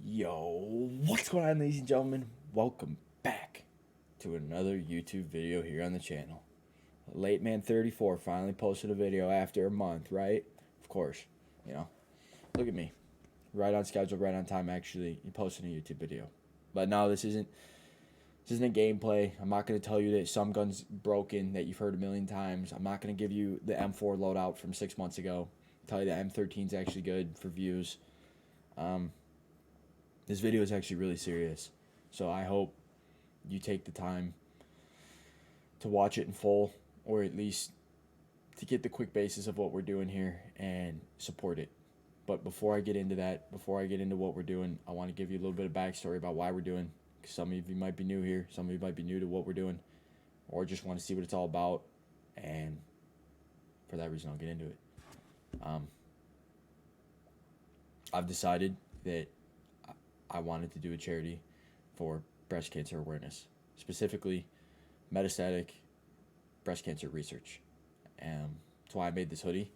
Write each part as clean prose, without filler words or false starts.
Yo, what's going on, ladies and gentlemen? Welcome back to another YouTube video here on the channel. Late Man 34 finally posted a video after a month, right? Of course, you know. Look at me. Right on schedule, right on time, actually posting a YouTube video. But no, this isn't a gameplay. I'm not going to tell you that some gun's broken that you've heard a million times. I'm not going to give you the M4 loadout from 6 months ago. Tell you the M13's actually good for views. This video is actually really serious, so I hope you take the time to watch it in full, or at least to get the quick basis of what we're doing here and support it. But before I get into that, before I get into what we're doing, I want to give you a little bit of backstory about why we're doing. Some of you might be new here, some of you might be new to what we're doing, or just want to see what it's all about, and for that reason I'll get into it. I've decided that I wanted to do a charity for breast cancer awareness, specifically metastatic breast cancer research. That's why I made this hoodie.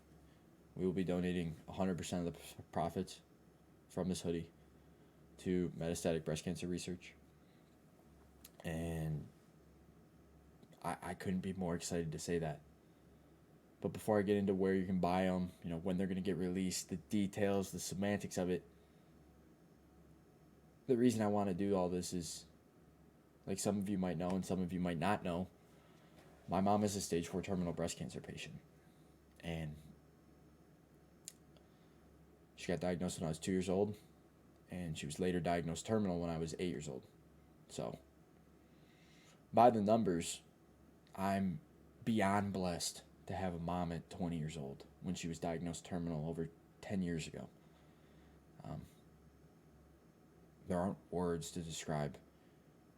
We will be donating 100% of the profits from this hoodie to metastatic breast cancer research. And I couldn't be more excited to say that. But before I get into where you can buy them, when they're going to get released, the details, the semantics of it, the reason I want to do all this is, like some of you might know and some of you might not know, my mom is a stage 4 terminal breast cancer patient. And she got diagnosed when I was 2 years old, and she was later diagnosed terminal when I was 8 years old. So, by the numbers, I'm beyond blessed to have a mom at 20 years old when she was diagnosed terminal over 10 years ago. There aren't words to describe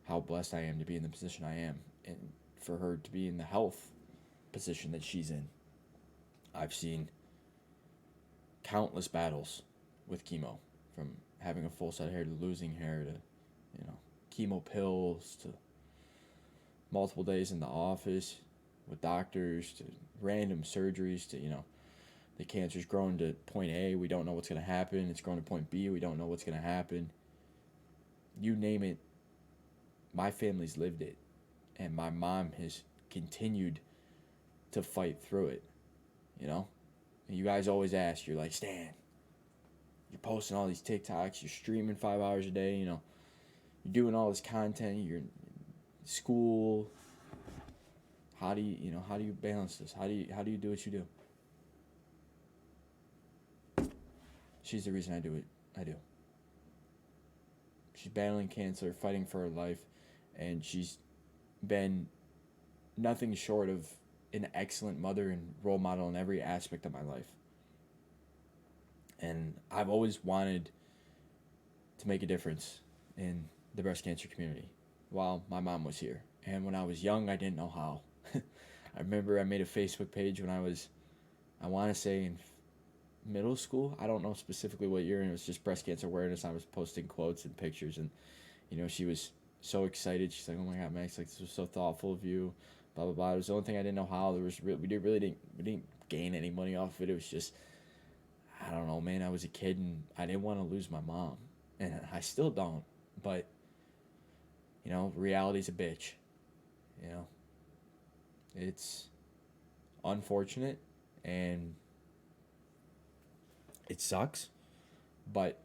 how blessed I am to be in the position I am, and for her to be in the health position that she's in. I've seen countless battles with chemo, from having a full set of hair to losing hair to, chemo pills to multiple days in the office with doctors to random surgeries to, the cancer's grown to point A, we don't know what's going to happen. It's grown to point B, we don't know what's going to happen. You name it, my family's lived it, and my mom has continued to fight through it, And you guys always ask, you're like, Stan, you're posting all these TikToks, you're streaming 5 hours a day, you're doing all this content, you're in school. How do you balance this? How do you do what you do? She's the reason I do it. I do. She's battling cancer, fighting for her life, and she's been nothing short of an excellent mother and role model in every aspect of my life. And I've always wanted to make a difference in the breast cancer community while my mom was here. And when I was young, I didn't know how. I remember I made a Facebook page when I want to say in middle school. I don't know specifically what year, and it was just breast cancer awareness. I was posting quotes and pictures, and she was so excited. She's like, "Oh my God, Max! Like, this was so thoughtful of you." Blah blah blah. It was the only thing I didn't know how. We didn't gain any money off of it. It was just, I don't know, man. I was a kid, and I didn't want to lose my mom, and I still don't. But reality's a bitch. It's unfortunate, and it sucks, but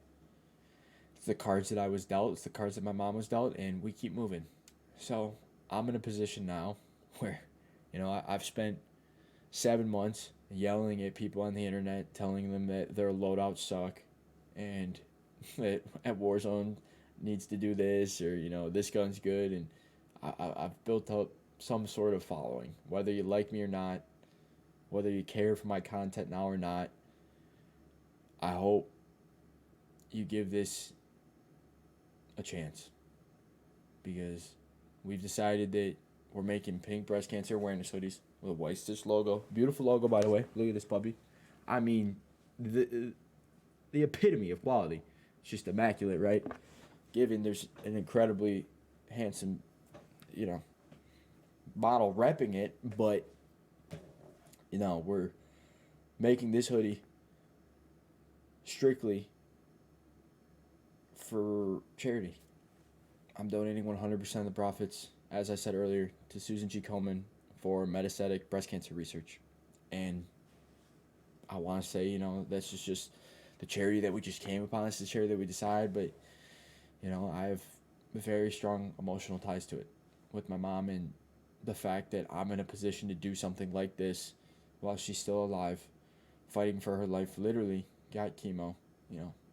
it's the cards that I was dealt. It's the cards that my mom was dealt, and we keep moving. So I'm in a position now where, I've spent 7 months yelling at people on the internet, telling them that their loadouts suck, and that at Warzone needs to do this, or this gun's good, and I've built up some sort of following, whether you like me or not, whether you care for my content now or not. I hope you give this a chance, because we've decided that we're making pink breast cancer awareness hoodies with a white stitch logo. Beautiful logo, by the way. Look at this puppy. I mean, the epitome of quality. It's just immaculate, right? Given there's an incredibly handsome, model repping it, but we're making this hoodie strictly for charity. I'm donating 100% of the profits, as I said earlier, to Susan G. Komen for metastatic breast cancer research. And I want to say, that's just the charity that we just came upon. It's the charity that we decide, but, I have very strong emotional ties to it with my mom, and the fact that I'm in a position to do something like this while she's still alive, fighting for her life, literally got chemo,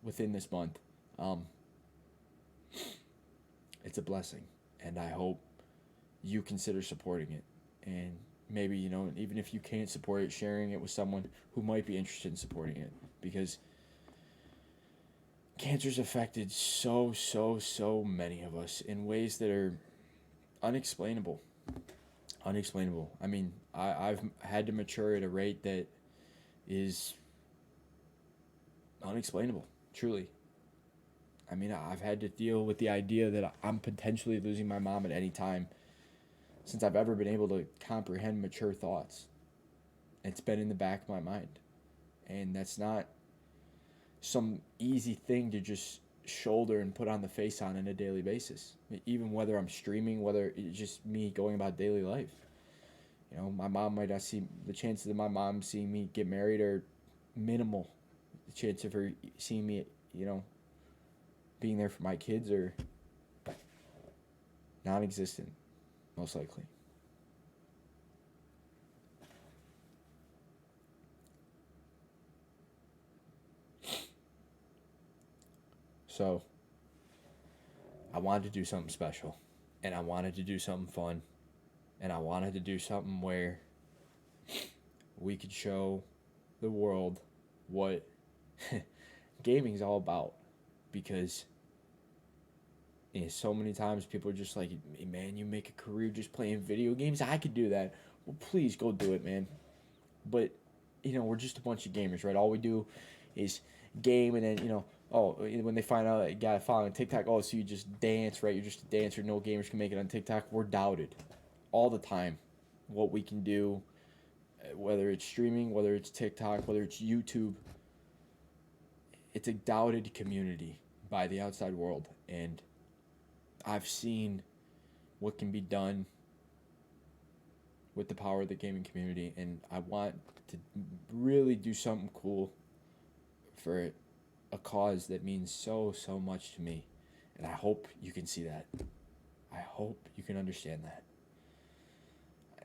within this month. It's a blessing, and I hope you consider supporting it. And maybe, even if you can't support it, sharing it with someone who might be interested in supporting it, because cancer's affected so many of us in ways that are unexplainable. I mean, I've had to mature at a rate that is unexplainable, truly. I mean, I've had to deal with the idea that I'm potentially losing my mom at any time since I've ever been able to comprehend mature thoughts. It's been in the back of my mind. And that's not some easy thing to just shoulder and put on the face on a daily basis. Even whether I'm streaming, whether it's just me going about daily life. My mom might not see, the chances of my mom seeing me get married are minimal. The chance of her seeing me, being there for my kids are non-existent, most likely. So, I wanted to do something special, and I wanted to do something fun, and I wanted to do something where we could show the world what gaming's all about, because so many times people are just like, man, you make a career just playing video games? I could do that. Well, please go do it, man. But, we're just a bunch of gamers, right? All we do is game, and then, when they find out that you got a following on TikTok, so you just dance, right? You're just a dancer. No gamers can make it on TikTok. We're doubted all the time what we can do, whether it's streaming, whether it's TikTok, whether it's YouTube. It's a doubted community by the outside world, and I've seen what can be done with the power of the gaming community, and I want to really do something cool for a cause that means so much to me. And I hope you can see that. I hope you can understand that.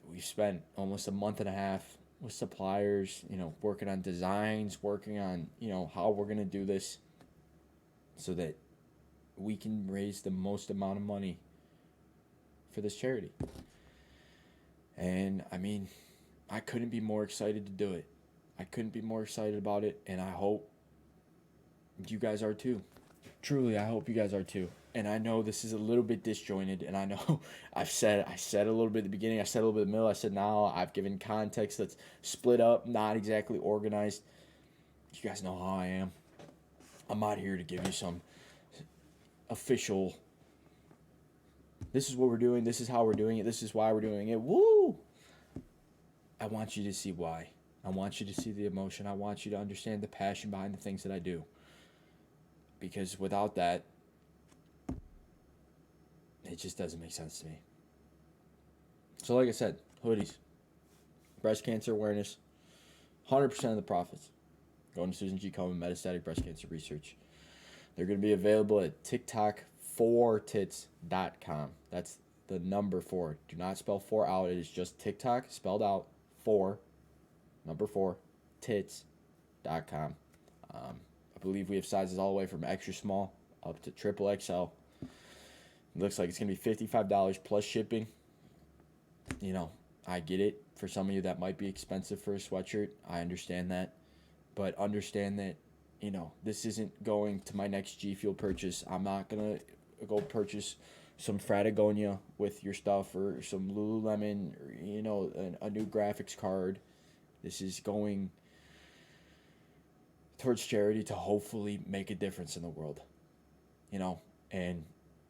We've spent almost a month and a half with suppliers, working on designs, working on, how we're going to do this so that we can raise the most amount of money for this charity. And I mean, I couldn't be more excited to do it. I couldn't be more excited about it, and I hope you guys are too. Truly, I hope you guys are too. And I know this is a little bit disjointed, and I know I said a little bit at the beginning, I said a little bit in the middle, I said now, I've given context that's split up, not exactly organized. You guys know how I am. I'm not here to give you some official, this is what we're doing, this is how we're doing it, this is why we're doing it. Woo! I want you to see why. I want you to see the emotion. I want you to understand the passion behind the things that I do. Because without that, it just doesn't make sense to me. So like I said, hoodies, breast cancer awareness, 100% of the profits going to Susan G. Komen metastatic breast cancer research. They're going to be available at TikTok4Tits.com. That's the number 4. Do not spell 4 out. It is just TikTok spelled out 4, number 4, tits.com. I believe we have sizes all the way from extra small up to triple XL. It looks like it's going to be $55 plus shipping. I get it. For some of you, that might be expensive for a sweatshirt. I understand that. But understand that, this isn't going to my next G Fuel purchase. I'm not going to go purchase some Fratagonia with your stuff or some Lululemon or, a new graphics card. This is going towards charity to hopefully make a difference in the world. And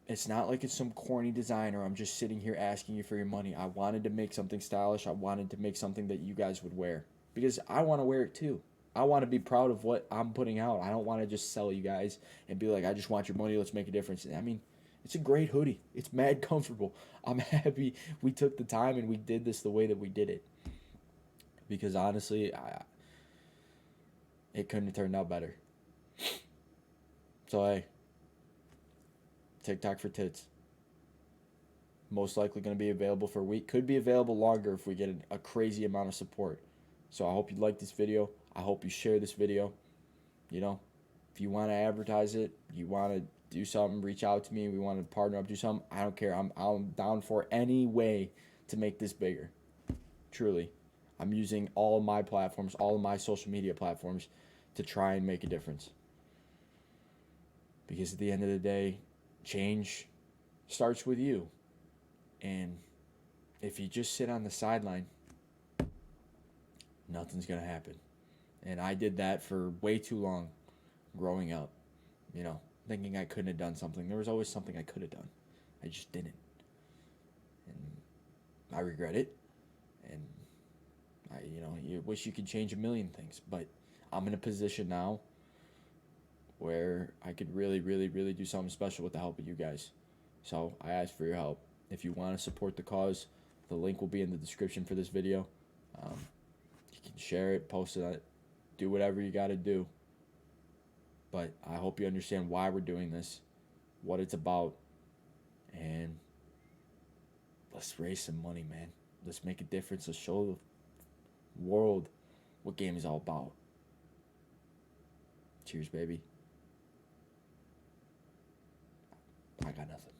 it's not like it's some corny design or I'm just sitting here asking you for your money. I wanted to make something stylish. I wanted to make something that you guys would wear because I want to wear it too. I want to be proud of what I'm putting out. I don't want to just sell you guys and be like, I just want your money. Let's make a difference. I mean, it's a great hoodie. It's mad comfortable. I'm happy we took the time and we did this the way that we did it. Because honestly, it couldn't have turned out better. So, hey, TikTok for Tits. Most likely going to be available for a week. Could be available longer if we get a crazy amount of support. So I hope you like this video. I hope you share this video. You know, if you want to advertise it, you want to do something, reach out to me. We want to partner up, do something. I don't care. I'm down for any way to make this bigger. Truly. I'm using all my platforms, all of my social media platforms to try and make a difference. Because at the end of the day, change starts with you. And if you just sit on the sideline, nothing's going to happen. And I did that for way too long growing up, you know, thinking I couldn't have done something. There was always something I could have done. I just didn't. And I regret it. And you wish you could change a million things. But I'm in a position now where I could really, really, really do something special with the help of you guys. So I ask for your help. If you want to support the cause, the link will be in the description for this video. You can share it, post it, do whatever you got to do. But I hope you understand why we're doing this, what it's about, and let's raise some money, man. Let's make a difference. Let's show the world what game is all about. Cheers, baby. I got nothing.